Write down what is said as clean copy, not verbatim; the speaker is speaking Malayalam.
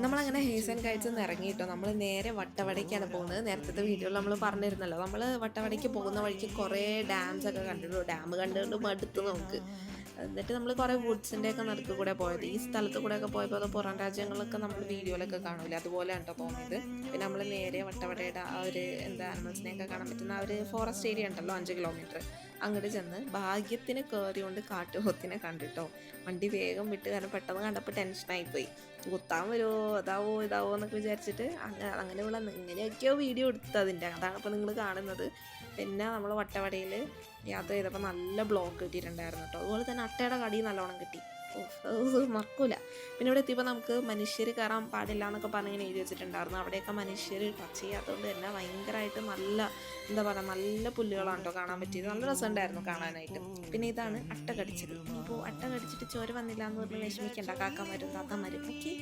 നമ്മളങ്ങനെ ഹേസൻ കയറ്റിൽ നിന്ന് ഇറങ്ങിയിട്ടോ നമ്മൾ നേരെ വട്ടവടയ്ക്കാണ് പോകുന്നത്. നേരത്തെ വീഡിയോയിൽ നമ്മൾ പറഞ്ഞിരുന്നല്ലോ, നമ്മൾ വട്ടവടയ്ക്ക് പോകുന്ന വഴിക്ക് കുറേ ഡാംസ് ഒക്കെ കണ്ടിട്ടു. ഡാം കണ്ടുകൊണ്ട് മടുത്ത് നമുക്ക്. എന്നിട്ട് നമ്മൾ കുറേ വുഡ്സിൻ്റെ ഒക്കെ നടുക്ക് കൂടെ പോയത്. ഈ സ്ഥലത്ത് കൂടെയൊക്കെ പോയപ്പോൾ അത് പുറം രാജ്യങ്ങളൊക്കെ നമ്മൾ വീഡിയോയിലൊക്കെ കാണൂല, അതുപോലെയാണ് കേട്ടോ തോന്നിയത്. പിന്നെ നമ്മൾ നേരെ വട്ടവടയുടെ ആ ഒരു ആനിമൽസിനെയൊക്കെ കാണാൻ പറ്റുന്ന ആ ഒരു ഫോറസ്റ്റ് ഏരിയ ഉണ്ടല്ലോ, 5 കിലോമീറ്റർ അങ്ങോട്ട് ചെന്ന് ഭാഗ്യത്തിന് കയറിയോണ്ട് കാട്ടുപോത്തിനെ കണ്ടിട്ടോ. വണ്ടി വേഗം വിട്ട്, കാരണം പെട്ടെന്ന് കണ്ടപ്പോൾ ടെൻഷനായിപ്പോയി. കുത്താൻ വരുമോ, ഇതാവോ എന്നൊക്കെ വിചാരിച്ചിട്ട് അങ്ങനെയുള്ള ഇങ്ങനെയൊക്കെയോ വീഡിയോ എടുത്തത് അതിൻ്റെ. അതാണ് ഇപ്പോൾ നിങ്ങൾ കാണുന്നത്. പിന്നെ നമ്മൾ വട്ടവടയിൽ യാത്ര ചെയ്തപ്പോൾ നല്ല ബ്ലോക്ക് കിട്ടിയിട്ടുണ്ടായിരുന്നു കേട്ടോ. അതുപോലെ തന്നെ അട്ടയുടെ കടി നല്ലോണം കിട്ടി. മറക്കൂല. പിന്നെ ഇവിടെ എത്തിയപ്പോൾ നമുക്ക് മനുഷ്യർ കയറാൻ പാടില്ല എന്നൊക്കെ പറഞ്ഞിങ്ങനെ എഴുതി വെച്ചിട്ടുണ്ടായിരുന്നു. അവിടെയൊക്കെ മനുഷ്യർ ടച്ച് ചെയ്യാത്തതുകൊണ്ട് തന്നെ ഭയങ്കരമായിട്ട് നല്ല പുല്ലുകളാണ് കേട്ടോ കാണാൻ പറ്റിയത്. നല്ല രസമുണ്ടായിരുന്നു കാണാനായിട്ട്. പിന്നെ ഇതാണ് അട്ട കടിച്ചത്. ഇപ്പോൾ അട്ട കടിച്ചിട്ട് ചോര വന്നില്ല എന്ന് പറഞ്ഞ് വിഷമിക്കേണ്ട, കാക്കമാരും താത്തമാരും ഓക്കെ.